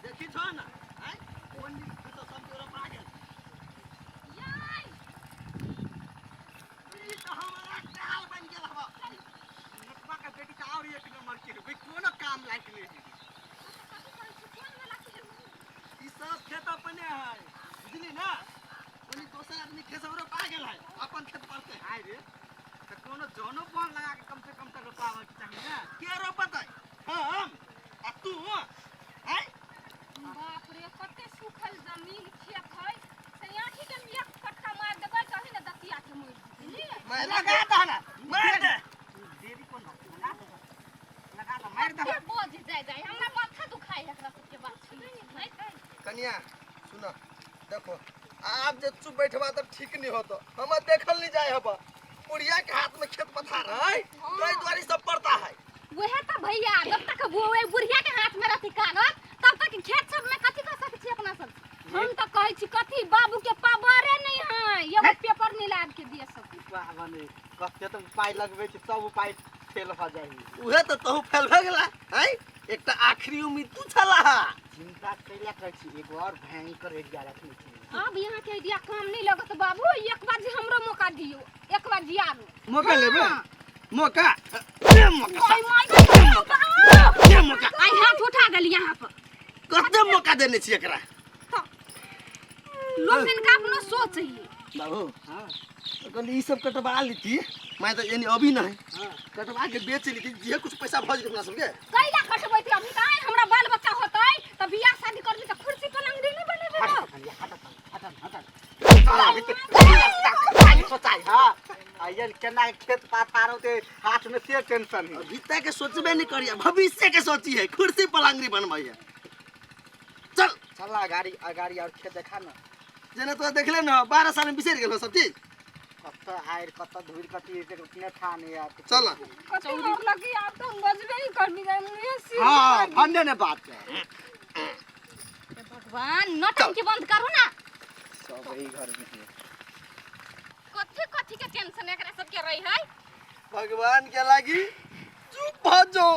देखी छो ना हैं कोन तो सब जोरा पागल याय ई तो हमारा काल बन गेल हवा नटवा का बेटी का और एक नंबर के भाई कोनो काम लायक नहीं ई सब खेत अपने है बुझली ना कोनी दोसर आदमी खेसवरो पागल है अपन खेत पड़ते है रे तो कोनो जोनो बोन लगा के कम से कम तक रोपावे चाहिए ना के रोपत है हम आ तू हैं बाप रे कते सुखल जमीन खेत है से आंखी के एक कट्टा मार देबै कहीं ना दतिया के मोड़ बुझली मैं लगा दा ना मार दे देवी कोन लगा दा मार दे बोझ जाय जाय हमरा माथा दुखाय एकरा सब के बात सुन नहीं कन्या सुनो देखो आप जे चुप बैठवा त ठीक नहीं होतो हम देखल नहीं जाय हबा बुढ़िया के हाथ में खेत पथार है तोय द्वारी सब पड़ता है वहे त भैया जब तक वो बुढ़िया के हाथ में रहती कागज तब तक खेत सब में कथि कर सकै छी अपना सब हम त कहै छी कथि बाबू के पावरे नहीं है एगो पेपर नहीं लाद के दिए सब बाबा ने कते तो पाई लगबे छी सब पाई फेल भ जाई उहे त तहु फेल भ गेला हैं एकटा आखिरी उम्मीद तू छला चिंता कैला कर छी एक और भयंकर आइडिया रखनी छी अब यहाँ के आइडिया काम नहीं लगत बाबू एक बार जी हमरो मौका दियो एक बार जी आरो मौका लेबे मौका मौका आई हाथ उठा गेल यहाँ पर कते मौका देने छी एकरा लोग इनका अपनो सोच है बाबू हां तो कहली ई सब कटवा लेती मैं तो यानी अभी नहीं हां कटवा के बेच लेती जे कुछ पैसा भज के अपना सब के कैला कटबै ती अभी काहे हमरा बाल बच्चा होतै त बियाह शादी करबी त कुर्सी पलंग नहीं बनेबे ना सोचाई हां आयन केना खेत पाथार होते हाथ में से टेंशन है बीते के सोचबे नहीं करिया भविष्य के सोची है कुर्सी पलंग नहीं बनवाइए चल चला गाड़ी और खेत देखा ना जेने तो देखले ना 12 साल में बिसर गेलो सब चीज कत आयर कत धूर कति उतने था नहीं यार चल चौरी लगी आप तो बजबे ही करबी जाय मुए सी हां भन्ने ने बात है भगवान नटंकी बंद करू ना सब यही घर में कथि के टेंशन एकरा सब के रही है भगवान के लागी चुप हो जो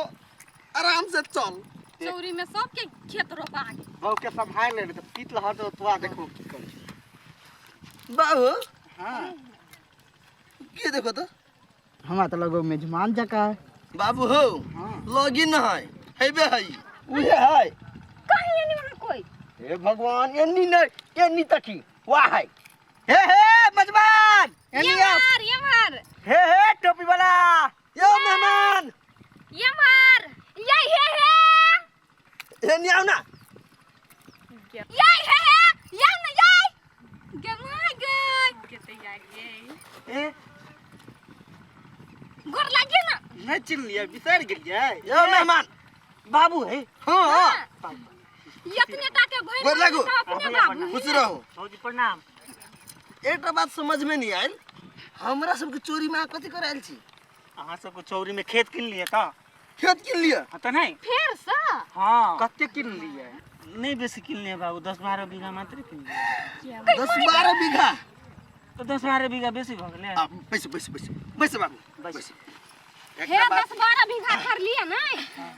आराम से चल चौरी में सब के खेत रोपा आगे बहु के संभाल ले तो पीत लहट तो आ देखो की कर बाबू हां के देखो तो हमरा त लगो मेजमान जका बाबू हो हां लॉगिन है हेबे है उहे है कहीं नहीं वहां कोई हे भगवान एनी नहीं एनी तकी वाह है हे मेजमान एनी ये मार हे टोपी वाला यो मेहमान ये मार ये एनी आओ ना ये ना गमाय गय केते ये गोर लागे ना नहीं चिन लिया बिसर गेलिए यो मेहमान बाबू है हां इतने टाके भइल गोर लागो अपने बाबू खुश रहो भौजी प्रणाम एकटा बात समझ में नहीं आइल हमरा सब के चोरी में कथि कर आइल छी अहाँ सबको चौरी में खेत किन लिए त खेत किन लिया त नहीं फिर सा हां कते किन लिया नहीं बेसी किन लिए बाबू 10-12 बीघा मात्र किन लिए 10-12 बीघा तो 10-12 बीघा बेसी भ गेले पैसे बाबू बस हे 10-12 बीघा कर लिया ना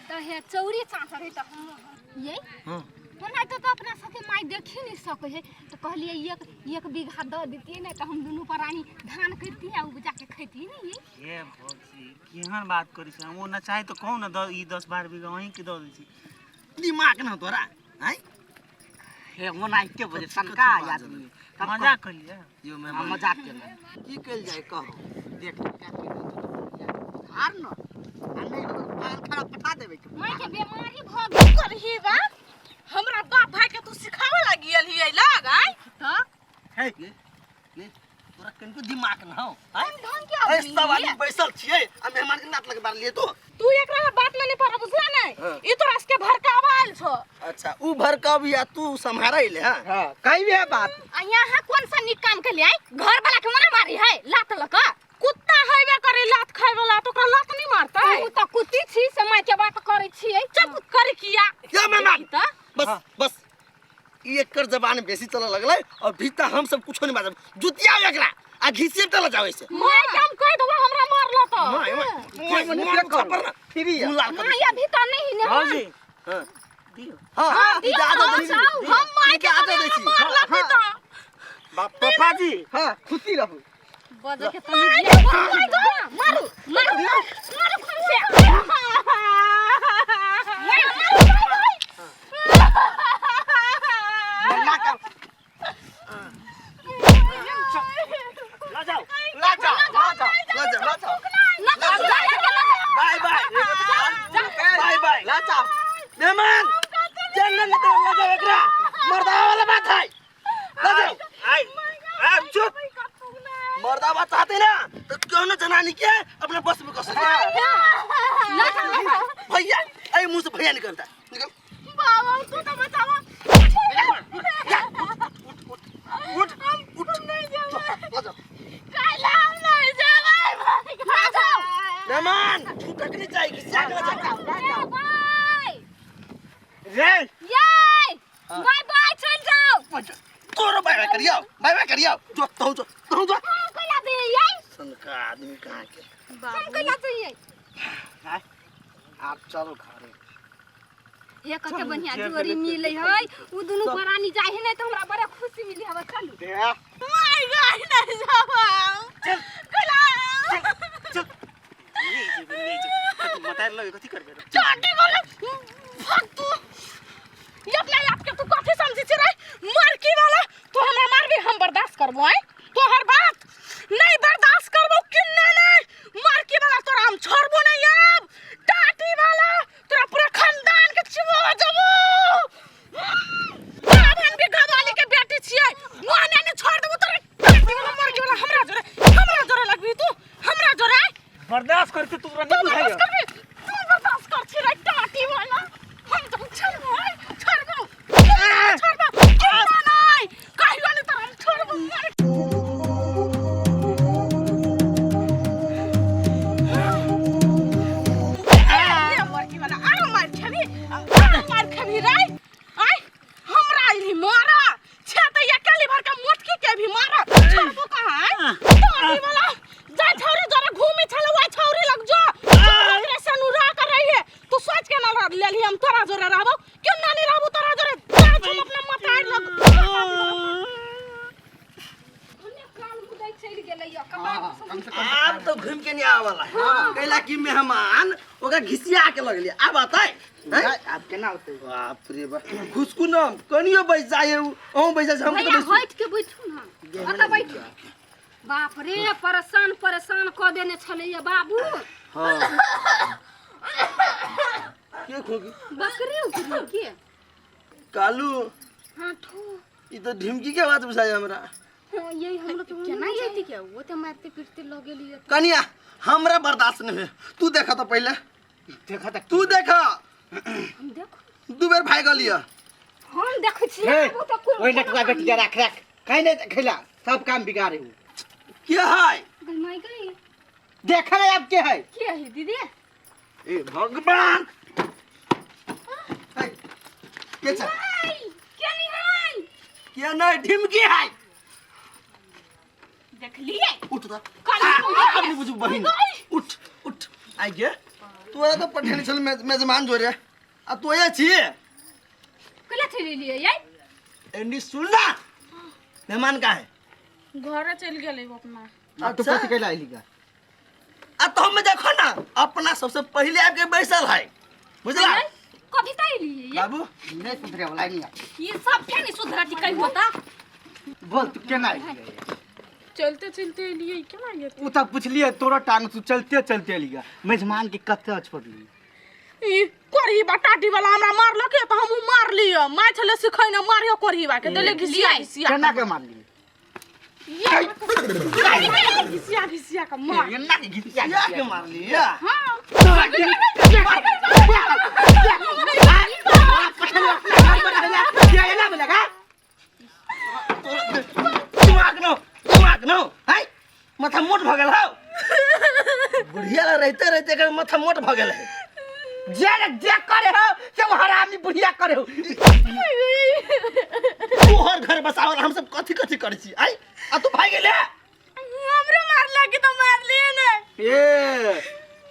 तो हे चौरी चाचा रही तो हम ये हां नहीं तो अपना सके माई देखी नहीं सके है तो कहलिए एक बीघा द देती ना तो हम दोनों प्राणी धान करती है उपजा के खेती नहीं ये भौजी केहन बात करी छै हम ना चाहे तो कहू ना ई 10-12 बीघा वहीं के द दै छी दिमाग ना तोरा हैं हे ओना के बजे सनका आदमी मजाक कर लिया यो मैं मजाक केला की कल जाए कहो देख क्या हार न नहीं तो पाल खड़ा पठा देबे माई के बीमारी भ करही बा हमरा बाप भाई के तू सिखावे लागी एली लाग आई त है के तोरा कनको दिमाग न हो हम ढंग के ए सब आदमी बैसल छिए आ मेहमान के नात लगे बार लिए तो तू एकरा बात में नहीं पड़ बुझला नहीं ई तो रस के भड़कावा आइल छो अच्छा उ भड़काव या तू संभारै ले हां कई भी है बात आ यहां कौन सा निक काम के लिए आई घर वाला के मना मारी है लात लका कुत्ता हैबे करे लात खाय वाला तो ओकरा लात नहीं मारता है तू तो कुत्ती छी समय के बात करे छिए चुप कर किया क्या मेहमान बस एकर जबान बेसी चल लगले और भीतर हम सब कुछो नहीं बाजब जुतिया एकरा आ घिसे तल जावे से मैं काम कह दबा हमरा मार लो तो मैं छप्पर ना फ्री है मैं अभी तो नहीं ने भौजी हां दियो हां इजाजत दे छी हम मार के मार लगी तो बाप पापा जी हां खुशी रहू बजे के तमीज मारू मारू मारू खुद से मन्ना का ला जाओ बाय बाय ला जाओ मेहमान चलने निकल ला जाओ एकरा मर्दा वाला बात है ला जाओ आई चुप मर्दा बात चाहते ना तो क्यों ना जनानी के अपने बस में कस भैया आई मुंह से भैया निकलता निकल बाबा तू तो बचावा उठ नहीं जाओ ला जाओ काला नहीं जावे मेहमान छूटक नहीं चाहिए किसी के बाय रे बाय बाय चल जाओ तोरो बाय करियो जो कला दे यही संका आदमी कहां के हम कला चाहिए आप चलो घरे ये कते बढ़िया जोड़ी मिले है उ दोनों परानी जाए है नहीं तो हमरा बड़ा खुशी मिली हवे चलू दे माय गॉड नहीं जावा चल कला चल नहीं जी मतार लगे कथि करबे चाटी बोले भाग तू एकला आपके तू कथि समझी छी रे मारकी वाला तो हमरा मारबी हम बर्दाश्त करबो है तो हर बात नहीं बर्दाश्त करबो किन्ने नहीं मारकी वाला तोरा हम छोड़बो नहीं अब टाटी वाला तोरा पूरा खानदान के चिबो जबो बहन भी घरवाली के बेटी छियै मोहने ने छोड़ देबो तोरा टाटी वाला मारकी वाला हमरा जोरे लगबी तू हमरा जोरे बर्दाश्त करके तू नहीं बुझाइयो तू बर्दाश्त कर छी रे टाटी वाला हम तो छोड़बो किन्ना नहीं कहियो नहीं तो हम छोड़बो मारकी वाला मार खबी रे आई हमरा इली मारा छत अकेली भर के मोटकी के भी मारा छोड़बो कहां है टाटी वाला जा छौरी जरा घूमी छल ओइ छौरी लग जो रे सनुरा कर रही है तू सोच के ना ले ली हम तोरा जोरे रहबो क्यों ना नहीं रहबो तोरा जोरे तुम अपना मतार लग उन्हें कान मुदाई चल गेलै या कमाल आप तो घूम के नहीं आवाला कहला कि मेहमान ओका घिसिया के लगली अब आताई आप केना होते बाप रे बाप खुशकु न कनियो बैठ जाए ओ बैठ जाए हम तो हट के बैठू ना अता बैठू बाप रे परेशान क देने छलैया बाबू हां के खोगी बकरी उकरी के कालू हां ठो ई तो ढिमकी के बात बुझाई हमरा हां यही हमरा तो केना येती के वो तो मारते पीटते लगेली कनिया हमरा बर्दाश्त नहीं है तू देखा तो पहले तू देखा हम देखो दू बेर भाग गलिया हम देखै छी वो तो ओइ नटवा बेटिया राख काहे नहीं देखैला सब काम बिगाड़े हो के है गई माई गई देखा है अब के है दीदी ए भगवान है के छ क्या नहीं है के नहीं ढिमकी है देख लिए उठ तो अपनी बुझू बहिन उठ आई गे तू तो पठेली छल मेजमान जोरे आ तू ये छी कला चली लिए याई एंडी सुनना मेहमान का है घर चल गेले वो अपना अब तो कथि कैला आइलीगा आ तो हम देखो ना अपना सबसे पहले आके बैसल है बुझला कभी तई लिए बाबू नहीं सुधरे वाला नहीं ये सब क्या नहीं सुधरती कहीं होता बोल तू केना आई चलते लिए क्या ये उ तक पूछलिए तोरा टांग तू चलते लिया मेजमान के कत्ते छोड़ली ई कोरी बटाटी वाला हमरा मारलो के तो हम मार लियो माय छले सिखै न मारियो कोरी बा के देले घिसिया केना के मारली घिसिया का मार ये ना घिसिया के मार लिया हां ये ना लगा दिमाग नो है माथा मोट भ गेल हौ बुढ़िया रहते के माथा मोट भ गेल है जे करे हो से हरामी बुढ़िया करे हो तू हर घर बसावल हम सब कथि करे छी आई आ तू भाग गेले हमरे मार लगी तो मार लिए ने ए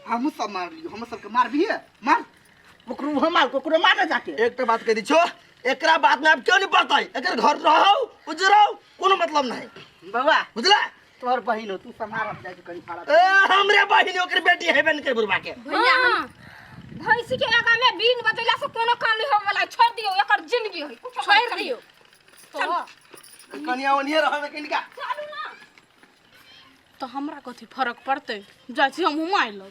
हम सब मार लियो हम सब के मार भी है मार ओकरो हमार कोकरो माने जाके एकटा बात कह दी छो एकरा बात में अब क्यों नहीं पड़ता है अगर घर रहो उजरो कोनो मतलब नहीं बाबा बुझला तोर बहिन हो तू संभाल अब जाके कहीं फाड़ा ए हमरे बहिन ओकर बेटी हेबे नहीं के बुरबा के भैया हम भैंसी के आगा में बीन बतैला से कोनो काम नहीं होवे वाला छोड़ दियो एकर जिंदगी है कुछ छोड़ दियो तो कनिया ओनिए रहबे किनका चलू ना तो हमरा कथी फर्क पड़ते जाइ छी हम हुमाय लो